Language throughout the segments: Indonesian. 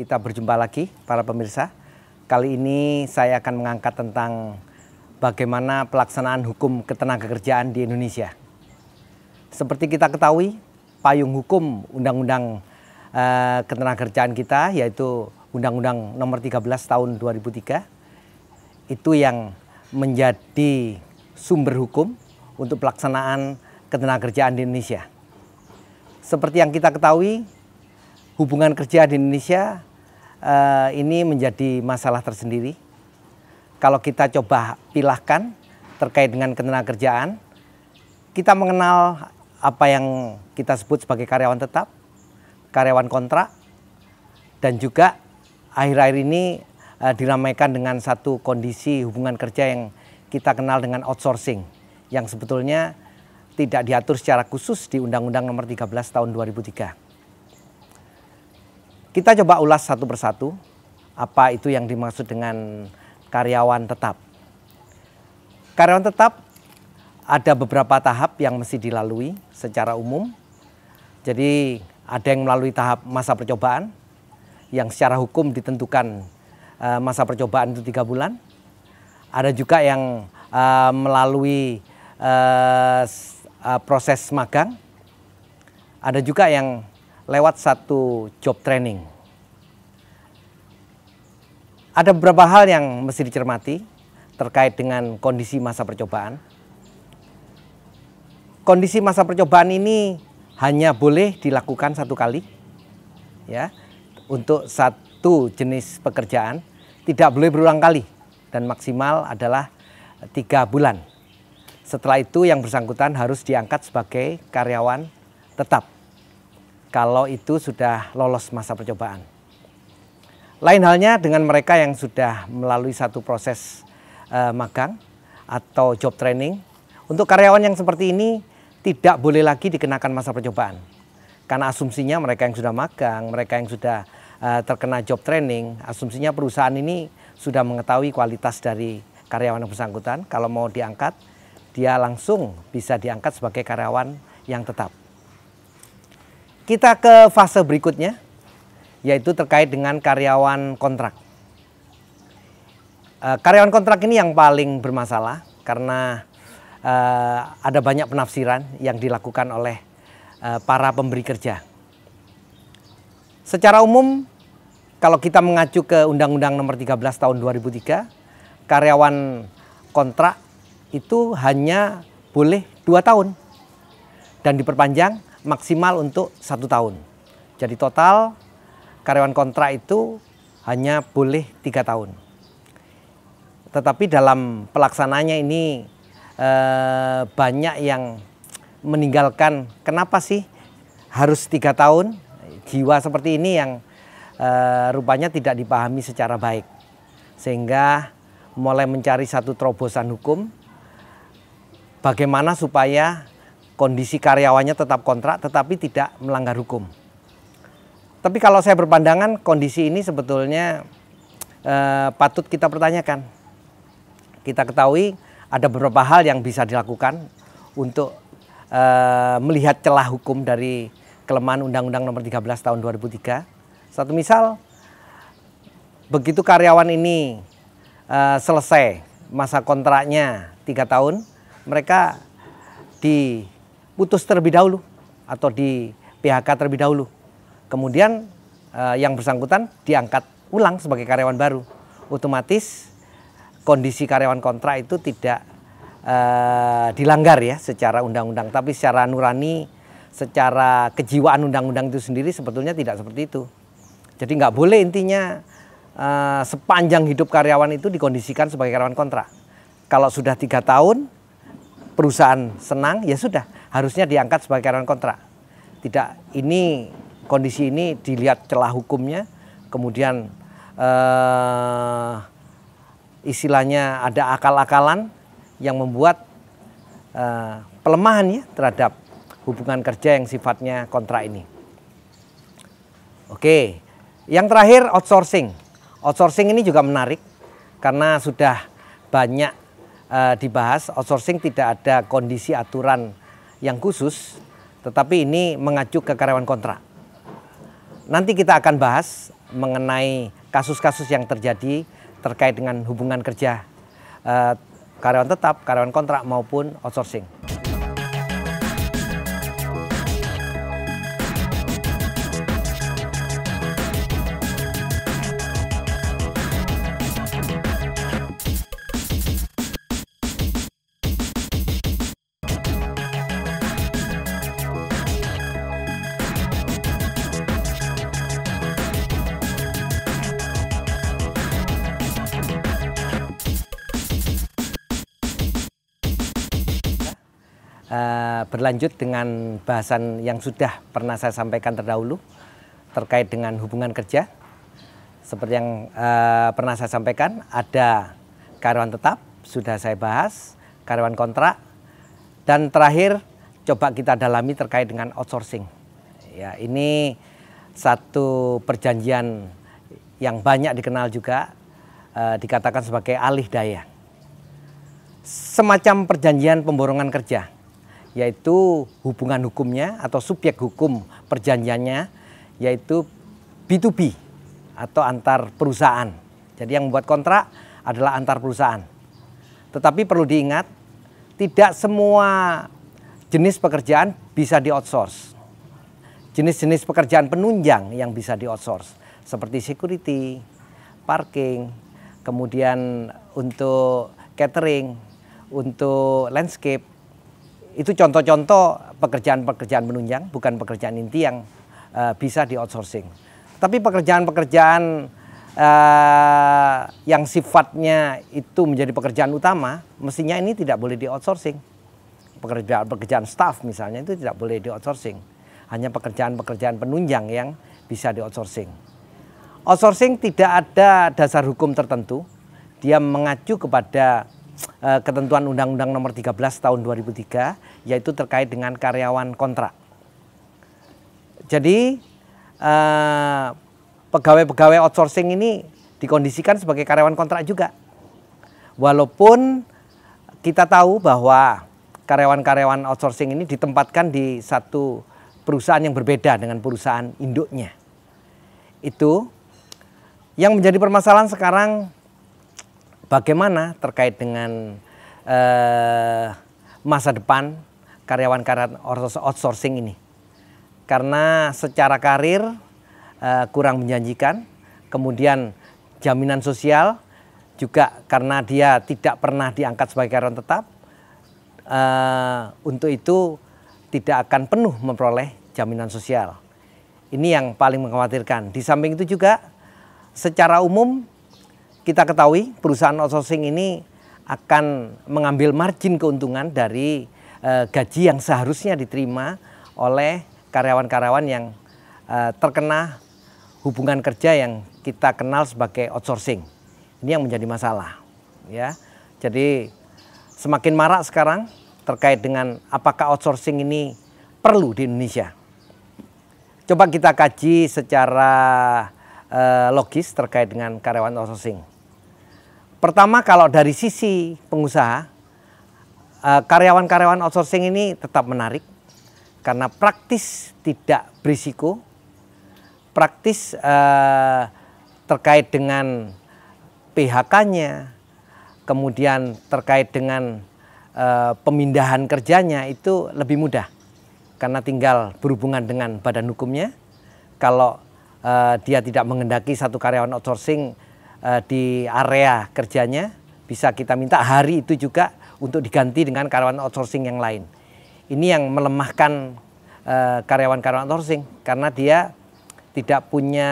kita berjumpa lagi para pemirsa. Kali ini saya akan mengangkat tentang bagaimana pelaksanaan hukum ketenagakerjaan di Indonesia. Seperti kita ketahui, payung hukum Undang-Undang Ketenagakerjaan kita yaitu Undang-Undang Nomor 13 Tahun 2003 itu yang menjadi sumber hukum untuk pelaksanaan ketenagakerjaan di Indonesia. Seperti yang kita ketahui, hubungan kerja di Indonesia ini menjadi masalah tersendiri. Kalau kita coba pilahkan terkait dengan ketenagakerjaan, kita mengenal apa yang kita sebut sebagai karyawan tetap, karyawan kontrak, dan juga akhir-akhir ini diramaikan dengan satu kondisi hubungan kerja yang kita kenal dengan outsourcing, yang sebetulnya tidak diatur secara khusus di Undang-Undang Nomor 13 Tahun 2003. Kita coba ulas satu persatu apa itu yang dimaksud dengan karyawan tetap. Karyawan tetap ada beberapa tahap yang mesti dilalui secara umum. Jadi ada yang melalui tahap masa percobaan yang secara hukum ditentukan masa percobaan itu 3 bulan. Ada juga yang melalui proses magang. Ada juga yang lewat satu job training. Ada beberapa hal yang mesti dicermati terkait dengan kondisi masa percobaan. Kondisi masa percobaan ini hanya boleh dilakukan satu kali, ya, untuk satu jenis pekerjaan, tidak boleh berulang kali dan maksimal adalah 3 bulan. Setelah itu yang bersangkutan harus diangkat sebagai karyawan tetap kalau itu sudah lolos masa percobaan. Lain halnya dengan mereka yang sudah melalui satu proses magang atau job training. Untuk karyawan yang seperti ini tidak boleh lagi dikenakan masa percobaan. Karena asumsinya mereka yang sudah magang, mereka yang sudah terkena job training, asumsinya perusahaan ini sudah mengetahui kualitas dari karyawan yang bersangkutan. Kalau mau diangkat, dia langsung bisa diangkat sebagai karyawan yang tetap. Kita ke fase berikutnya, yaitu terkait dengan karyawan kontrak. Karyawan kontrak ini yang paling bermasalah karena ada banyak penafsiran yang dilakukan oleh para pemberi kerja. Secara umum, kalau kita mengacu ke Undang-Undang Nomor 13 Tahun 2003, karyawan kontrak itu hanya boleh 2 tahun dan diperpanjang maksimal untuk 1 tahun. Jadi total karyawan kontrak itu hanya boleh 3 tahun. Tetapi dalam pelaksanaannya ini banyak yang meninggalkan. Kenapa sih harus 3 tahun? Jiwa seperti ini yang rupanya tidak dipahami secara baik. Sehingga mulai mencari satu terobosan hukum bagaimana supaya kondisi karyawannya tetap kontrak tetapi tidak melanggar hukum. Tapi kalau saya berpandangan kondisi ini sebetulnya patut kita pertanyakan. Kita ketahui ada beberapa hal yang bisa dilakukan untuk melihat celah hukum dari kelemahan Undang-Undang Nomor 13 Tahun 2003. Satu misal, begitu karyawan ini selesai masa kontraknya 3 tahun, mereka diputus terlebih dahulu atau di PHK terlebih dahulu. Kemudian yang bersangkutan diangkat ulang sebagai karyawan baru. Otomatis kondisi karyawan kontrak itu tidak dilanggar ya secara undang-undang, tapi secara nurani, secara kejiwaan undang-undang itu sendiri sebetulnya tidak seperti itu. Jadi nggak boleh intinya sepanjang hidup karyawan itu dikondisikan sebagai karyawan kontrak. Kalau sudah 3 tahun perusahaan senang, ya sudah harusnya diangkat sebagai karyawan kontrak. Tidak, ini kondisi ini dilihat celah hukumnya, kemudian istilahnya ada akal-akalan yang membuat pelemahan ya terhadap hubungan kerja yang sifatnya kontrak ini. Oke, yang terakhir outsourcing. Outsourcing ini juga menarik karena sudah banyak dibahas. Outsourcing tidak ada kondisi aturan yang khusus, tetapi ini mengacu ke karyawan kontrak. Nanti kita akan bahas mengenai kasus-kasus yang terjadi terkait dengan hubungan kerja karyawan tetap, karyawan kontrak maupun outsourcing. Berlanjut dengan bahasan yang sudah pernah saya sampaikan terdahulu terkait dengan hubungan kerja. Seperti yang pernah saya sampaikan, ada karyawan tetap, sudah saya bahas, karyawan kontrak, dan terakhir coba kita dalami terkait dengan outsourcing. Ya, ini satu perjanjian yang banyak dikenal juga, dikatakan sebagai alih daya. Semacam perjanjian pemborongan kerja, yaitu hubungan hukumnya atau subjek hukum perjanjiannya yaitu B2B atau antar perusahaan. Jadi yang membuat kontrak adalah antar perusahaan. Tetapi perlu diingat, tidak semua jenis pekerjaan bisa di-outsource. Jenis-jenis pekerjaan penunjang yang bisa di-outsource seperti security, parking, kemudian untuk catering, untuk landscape. Itu contoh-contoh pekerjaan-pekerjaan penunjang, bukan pekerjaan inti yang bisa di-outsourcing. Tapi pekerjaan-pekerjaan yang sifatnya itu menjadi pekerjaan utama, mestinya ini tidak boleh di-outsourcing. Pekerjaan staff misalnya itu tidak boleh di-outsourcing. Hanya pekerjaan-pekerjaan penunjang yang bisa di-outsourcing. Outsourcing tidak ada dasar hukum tertentu. Dia mengacu kepada ketentuan Undang-Undang Nomor 13 Tahun 2003, yaitu terkait dengan karyawan kontrak. Jadi pegawai-pegawai outsourcing ini dikondisikan sebagai karyawan kontrak juga. Walaupun kita tahu bahwa karyawan-karyawan outsourcing ini ditempatkan di satu perusahaan yang berbeda dengan perusahaan induknya. Itu yang menjadi permasalahan sekarang, bagaimana terkait dengan masa depan karyawan-karyawan outsourcing ini. Karena secara karir kurang menjanjikan, kemudian jaminan sosial juga karena dia tidak pernah diangkat sebagai karyawan tetap, untuk itu tidak akan penuh memperoleh jaminan sosial. Ini yang paling mengkhawatirkan. Di samping itu juga secara umum kita ketahui perusahaan outsourcing ini akan mengambil margin keuntungan dari gaji yang seharusnya diterima oleh karyawan-karyawan yang terkena hubungan kerja yang kita kenal sebagai outsourcing. Ini yang menjadi masalah, ya. Jadi semakin marak sekarang terkait dengan apakah outsourcing ini perlu di Indonesia. Coba kita kaji secara logis terkait dengan karyawan outsourcing. Pertama, kalau dari sisi pengusaha, karyawan-karyawan outsourcing ini tetap menarik karena praktis tidak berisiko, praktis terkait dengan PHK-nya, kemudian terkait dengan pemindahan kerjanya itu lebih mudah karena tinggal berhubungan dengan badan hukumnya. Kalau dia tidak menghendaki satu karyawan outsourcing di area kerjanya, bisa kita minta hari itu juga untuk diganti dengan karyawan outsourcing yang lain. Ini yang melemahkan karyawan-karyawan outsourcing karena dia tidak punya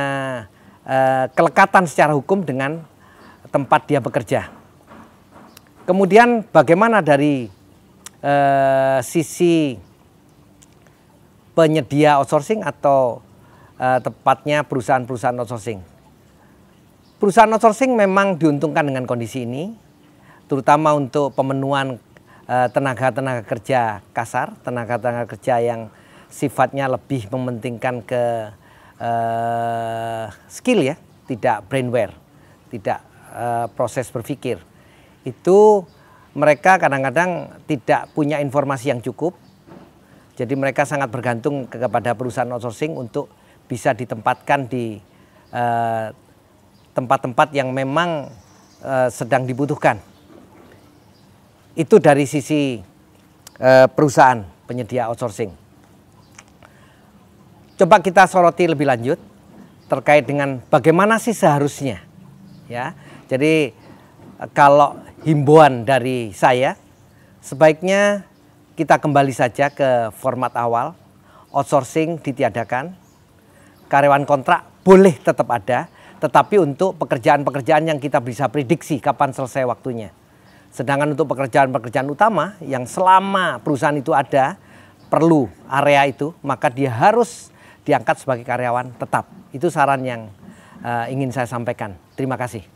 kelekatan secara hukum dengan tempat dia bekerja. Kemudian bagaimana dari sisi penyedia outsourcing atau tepatnya perusahaan-perusahaan outsourcing? Perusahaan outsourcing memang diuntungkan dengan kondisi ini, terutama untuk pemenuhan tenaga-tenaga kerja kasar, tenaga-tenaga kerja yang sifatnya lebih mementingkan ke skill ya, tidak brainware, tidak proses berpikir. Itu mereka kadang-kadang tidak punya informasi yang cukup, jadi mereka sangat bergantung kepada perusahaan outsourcing untuk bisa ditempatkan di tempat-tempat yang memang sedang dibutuhkan. Itu dari sisi perusahaan penyedia outsourcing. Coba kita soroti lebih lanjut terkait dengan bagaimana sih seharusnya, ya. Jadi kalau himbauan dari saya, sebaiknya kita kembali saja ke format awal, outsourcing ditiadakan, karyawan kontrak boleh tetap ada, tetapi untuk pekerjaan-pekerjaan yang kita bisa prediksi kapan selesai waktunya. Sedangkan untuk pekerjaan-pekerjaan utama yang selama perusahaan itu ada, perlu area itu, maka dia harus diangkat sebagai karyawan tetap. Itu saran yang ingin saya sampaikan. Terima kasih.